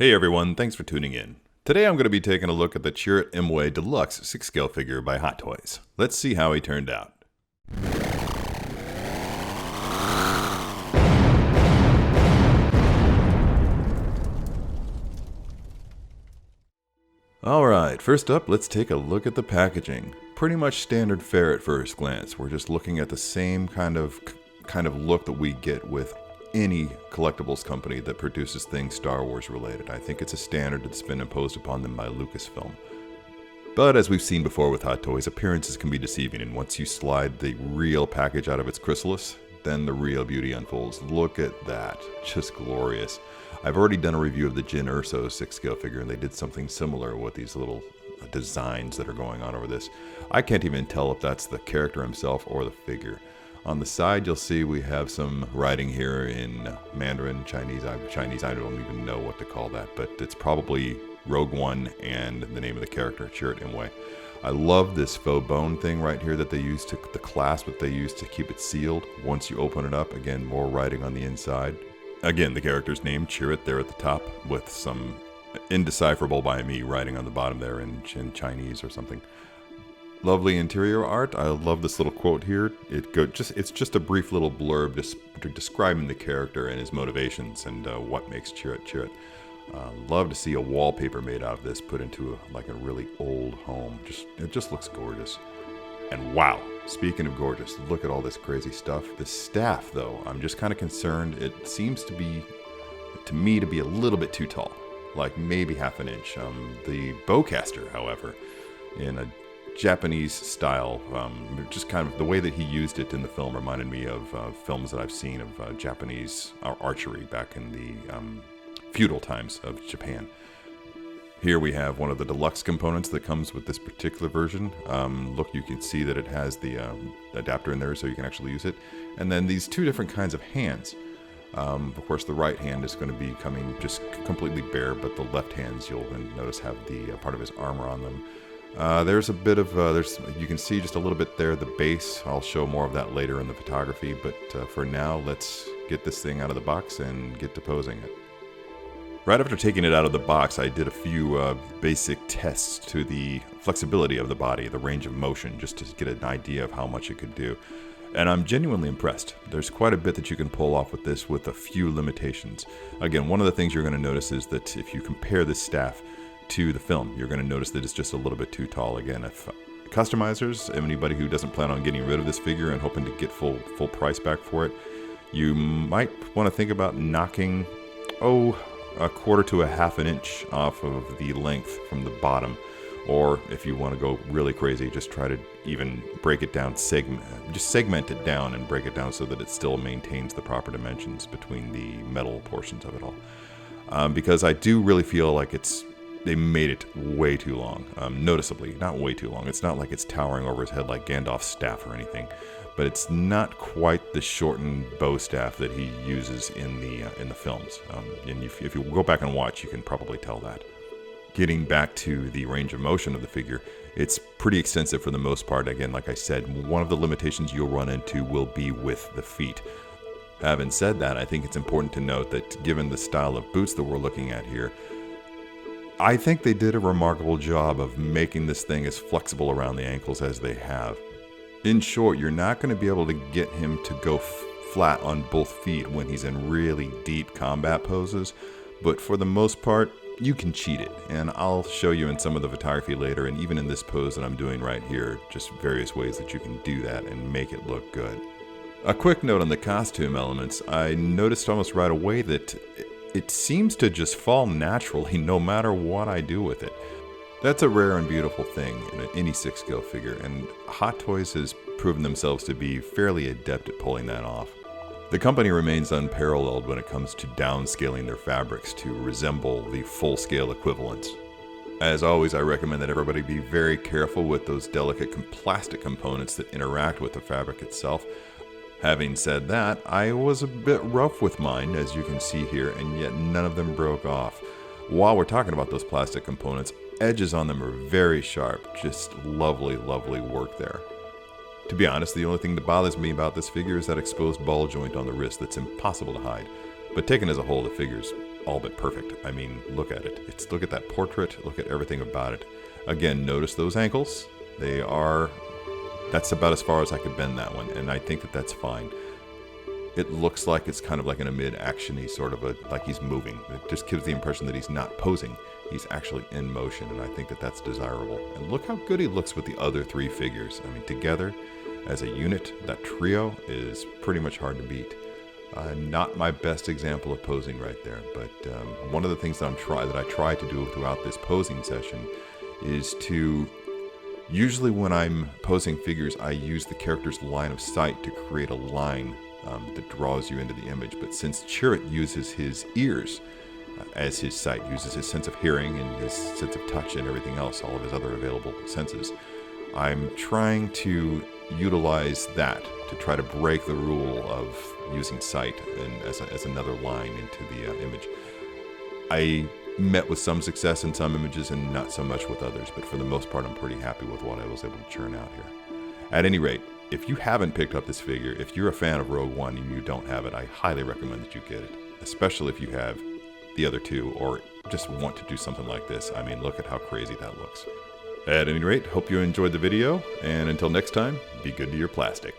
Hey everyone, thanks for tuning in. Today I'm going to be taking a look at the Chirrut Îmwe Deluxe 6-scale figure by Hot Toys. Let's see how he turned out. Alright, first up, let's take a look at the packaging. Pretty much standard fare at first glance. We're just looking at the same kind of look that we get with any collectibles company that produces things Star Wars related. I think it's a standard that's been imposed upon them by Lucasfilm. But as we've seen before with Hot Toys, appearances can be deceiving, and once you slide the real package out of its chrysalis, then the real beauty unfolds. Look at that. Just glorious. I've already done a review of the Jyn Erso 6-scale figure, and they did something similar with these little designs that are going on over this. I can't even tell if that's the character himself or the figure. On the side, you'll see we have some writing here in Mandarin, Chinese. I don't even know what to call that, but it's probably Rogue One and the name of the character, Chirrut Îmwe. I love this faux bone thing right here that they use to, the clasp that they use to keep it sealed. Once you open it up, again, more writing on the inside. Again, the character's name, Chirrut, there at the top, with some indecipherable by me writing on the bottom there in Chinese or something. Lovely interior art. I love this little quote here. It's just a brief little blurb describing the character and his motivations and what makes Chirrut Chirrut. Love to see a wallpaper made out of this put into a really old home. It just looks gorgeous. And wow, speaking of gorgeous, look at all this crazy stuff. The staff, though, I'm just kind of concerned. It seems to be, to me, to be a little bit too tall, like maybe half an inch. The bowcaster, however, in a Japanese style, just kind of the way that he used it in the film reminded me of films that I've seen of Japanese archery back in the feudal times of Japan. Here we have one of the deluxe components that comes with this particular version. Look, you can see that it has the adapter in there so you can actually use it. And then these two different kinds of hands. Of course, the right hand is going to be coming just completely bare, but the left hands, you'll notice, have the part of his armor on them. There's a bit of, you can see just a little bit there, the base. I'll show more of that later in the photography, but for now, let's get this thing out of the box and get to posing it. Right after taking it out of the box, I did a few basic tests to the flexibility of the body, the range of motion, just to get an idea of how much it could do. And I'm genuinely impressed. There's quite a bit that you can pull off with this with a few limitations. Again, one of the things you're going to notice is that if you compare this staff to the film, you're going to notice that it's just a little bit too tall. Again, if customizers, anybody who doesn't plan on getting rid of this figure and hoping to get full price back for it, you might want to think about knocking, a quarter to a half an inch off of the length from the bottom. Or if you want to go really crazy, just try to even break it down, segment it down and break it down so that it still maintains the proper dimensions between the metal portions of it all. Because I do really feel like they made it way too long, noticeably, not way too long. It's not like it's towering over his head like Gandalf's staff or anything, but it's not quite the shortened bow staff that he uses in the films. And if you go back and watch, you can probably tell that. Getting back to the range of motion of the figure, it's pretty extensive for the most part. Again, like I said, one of the limitations you'll run into will be with the feet. Having said that, I think it's important to note that given the style of boots that we're looking at here, I think they did a remarkable job of making this thing as flexible around the ankles as they have. In short, you're not going to be able to get him to go flat on both feet when he's in really deep combat poses, but for the most part, you can cheat it, and I'll show you in some of the photography later, and even in this pose that I'm doing right here, just various ways that you can do that and make it look good. A quick note on the costume elements. I noticed almost right away that it seems to just fall naturally no matter what I do with it. That's a rare and beautiful thing in any 6-scale figure, and Hot Toys has proven themselves to be fairly adept at pulling that off. The company remains unparalleled when it comes to downscaling their fabrics to resemble the full-scale equivalents. As always, I recommend that everybody be very careful with those delicate plastic components that interact with the fabric itself. Having said that, I was a bit rough with mine, as you can see here, and yet none of them broke off. While we're talking about those plastic components, edges on them are very sharp. Just lovely, lovely work there. To be honest, the only thing that bothers me about this figure is that exposed ball joint on the wrist that's impossible to hide. But taken as a whole, the figure's all but perfect. I mean, look at it. Look at that portrait. Look at everything about it. Again, notice those ankles. That's about as far as I could bend that one, and I think that that's fine. It looks like it's kind of like in a mid-action-y sort of like he's moving. It just gives the impression that he's not posing. He's actually in motion, and I think that that's desirable. And look how good he looks with the other three figures. I mean, together as a unit, that trio is pretty much hard to beat. Not my best example of posing right there, but one of the things that I try to do throughout this posing session is to, usually when I'm posing figures, I use the character's line of sight to create a line that draws you into the image. But since Chirrut uses his ears as his sight, uses his sense of hearing and his sense of touch and everything else, all of his other available senses, I'm trying to utilize that to try to break the rule of using sight and as another line into the image. I met with some success in some images and not so much with others, but for the most part I'm pretty happy with what I was able to churn out here. At any rate, if you haven't picked up this figure, if you're a fan of Rogue One and you don't have it, I highly recommend that you get it, especially if you have the other two or just want to do something like this. I mean, look at how crazy that looks. At any rate, hope you enjoyed the video, and until next time, be good to your plastic.